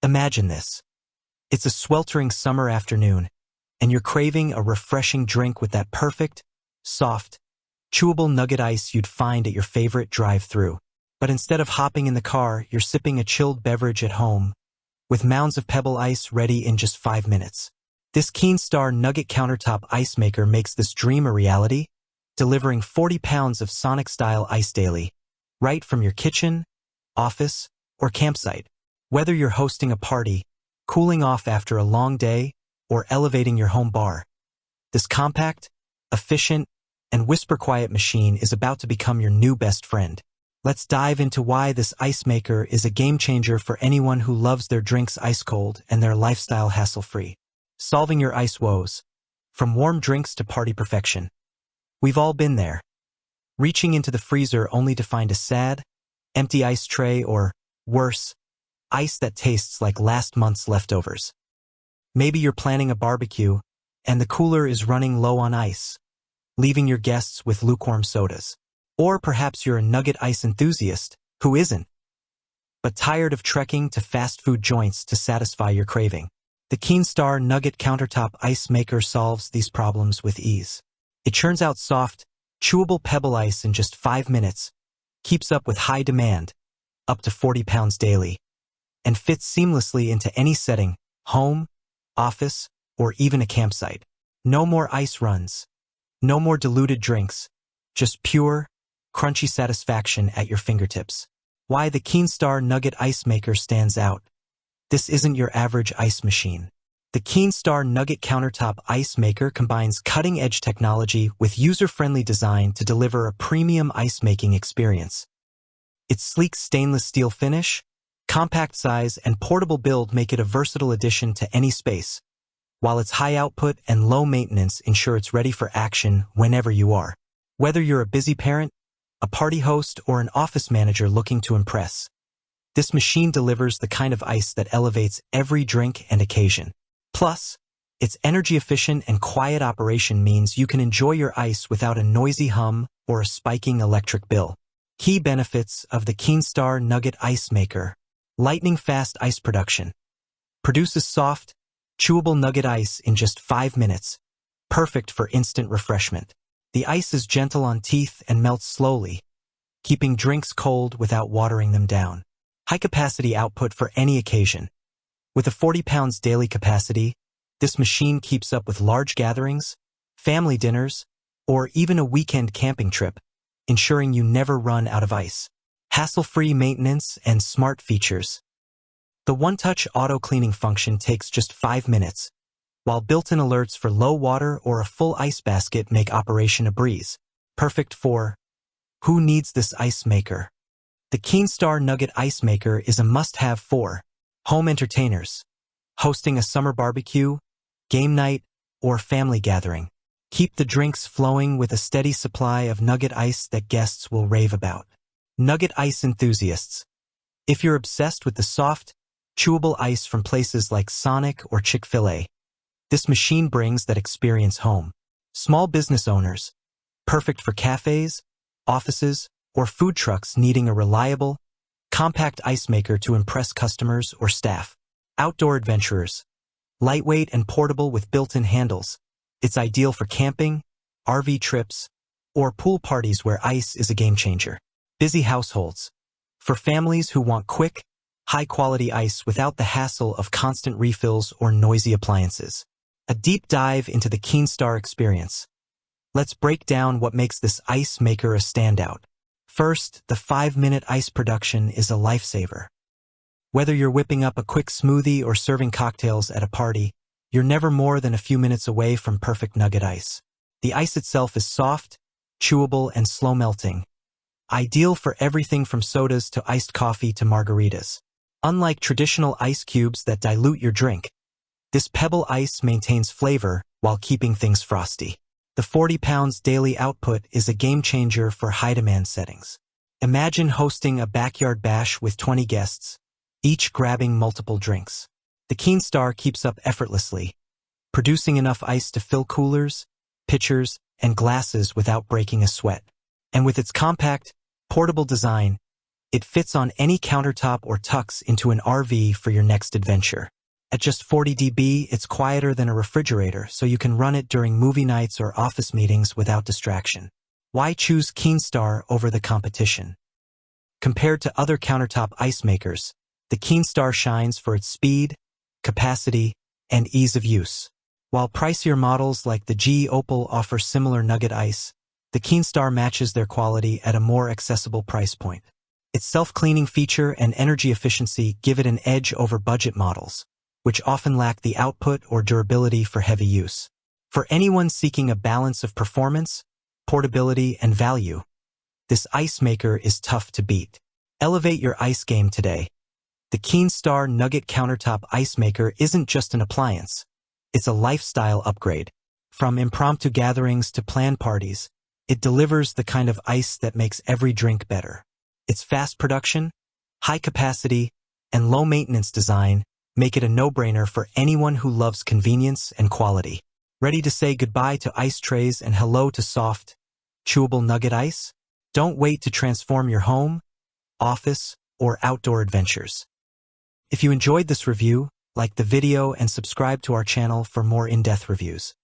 Imagine this. It's a sweltering summer afternoon, and you're craving a refreshing drink with that perfect, soft, chewable nugget ice you'd find at your favorite drive-thru. But instead of hopping in the car, you're sipping a chilled beverage at home, with mounds of pebble ice ready in just 5 minutes. This Keenstar Nugget Countertop ice maker makes this dream a reality, delivering 40 pounds of Sonic-style ice daily, right from your kitchen, office, or campsite. Whether you're hosting a party, cooling off after a long day, or elevating your home bar, this compact, efficient, and whisper-quiet machine is about to become your new best friend. Let's dive into why this ice maker is a game-changer for anyone who loves their drinks ice-cold and their lifestyle hassle-free. Solving your ice woes. From warm drinks to party perfection. We've all been there. Reaching into the freezer only to find a sad, empty ice tray or, worse, ice that tastes like last month's leftovers. Maybe you're planning a barbecue, and the cooler is running low on ice, leaving your guests with lukewarm sodas. Or perhaps you're a nugget ice enthusiast, who isn't, but tired of trekking to fast food joints to satisfy your craving. The Keenstar Nugget Countertop ice maker solves these problems with ease. It churns out soft, chewable pebble ice in just 5 minutes, keeps up with high demand, up to 40 pounds daily, and fits seamlessly into any setting, home, office, or even a campsite. No more ice runs. No more diluted drinks. Just pure, crunchy satisfaction at your fingertips. Why the Keenstar Nugget Ice Maker stands out. This isn't your average ice machine. The Keenstar Nugget Countertop Ice Maker combines cutting-edge technology with user-friendly design to deliver a premium ice-making experience. Its sleek stainless steel finish, compact size, and portable build make it a versatile addition to any space, while its high output and low maintenance ensure it's ready for action whenever you are. Whether you're a busy parent, a party host, or an office manager looking to impress, this machine delivers the kind of ice that elevates every drink and occasion. Plus, its energy-efficient and quiet operation means you can enjoy your ice without a noisy hum or a spiking electric bill. Key benefits of the Keenstar Nugget Ice Maker. Lightning-fast ice production. Produces soft, chewable nugget ice in just 5 minutes, perfect for instant refreshment. The ice is gentle on teeth and melts slowly, keeping drinks cold without watering them down. High-capacity output for any occasion. With a 40 pounds daily capacity, this machine keeps up with large gatherings, family dinners, or even a weekend camping trip, ensuring you never run out of ice. Hassle-free maintenance and smart features. The one-touch auto-cleaning function takes just 5 minutes, while built-in alerts for low water or a full ice basket make operation a breeze. Perfect for who needs this ice maker? The Keenstar Nugget Ice Maker is a must-have for home entertainers, hosting a summer barbecue, game night, or family gathering. Keep the drinks flowing with a steady supply of nugget ice that guests will rave about. Nugget ice enthusiasts. If you're obsessed with the soft, chewable ice from places like Sonic or Chick-fil-A, this machine brings that experience home. Small business owners. Perfect for cafes, offices, or food trucks needing a reliable, compact ice maker to impress customers or staff. Outdoor adventurers. Lightweight and portable with built-in handles. It's ideal for camping, RV trips, or pool parties where ice is a game-changer. Busy households. For families who want quick, high-quality ice without the hassle of constant refills or noisy appliances. A deep dive into the Keenstar experience. Let's break down what makes this ice maker a standout. First, the 5-minute ice production is a lifesaver. Whether you're whipping up a quick smoothie or serving cocktails at a party, you're never more than a few minutes away from perfect nugget ice. The ice itself is soft, chewable, and slow-melting, ideal for everything from sodas to iced coffee to margaritas. Unlike traditional ice cubes that dilute your drink, this pebble ice maintains flavor while keeping things frosty. The 40 pounds daily output is a game-changer for high-demand settings. Imagine hosting a backyard bash with 20 guests, each grabbing multiple drinks. The Keenstar keeps up effortlessly, producing enough ice to fill coolers, pitchers, and glasses without breaking a sweat. And with its compact, portable design, It fits on any countertop or tucks into an RV for your next adventure. At just 40 dB, it's quieter than a refrigerator, so you can run it during movie nights or office meetings without distraction. Why choose Keenstar over the competition? Compared to other countertop ice makers, the Keenstar shines for its speed, capacity, and ease of use. While pricier models like the Chewable offer similar nugget ice, the Keenstar matches their quality at a more accessible price point. Its self-cleaning feature and energy efficiency give it an edge over budget models, which often lack the output or durability for heavy use. For anyone seeking a balance of performance, portability, and value, this ice maker is tough to beat. Elevate your ice game today. The Keenstar Nugget Countertop Ice Maker isn't just an appliance. It's a lifestyle upgrade. From impromptu gatherings to planned parties, it delivers the kind of ice that makes every drink better. Its fast production, high capacity, and low-maintenance design make it a no-brainer for anyone who loves convenience and quality. Ready to say goodbye to ice trays and hello to soft, chewable nugget ice? Don't wait to transform your home, office, or outdoor adventures. If you enjoyed this review, like the video and subscribe to our channel for more in-depth reviews.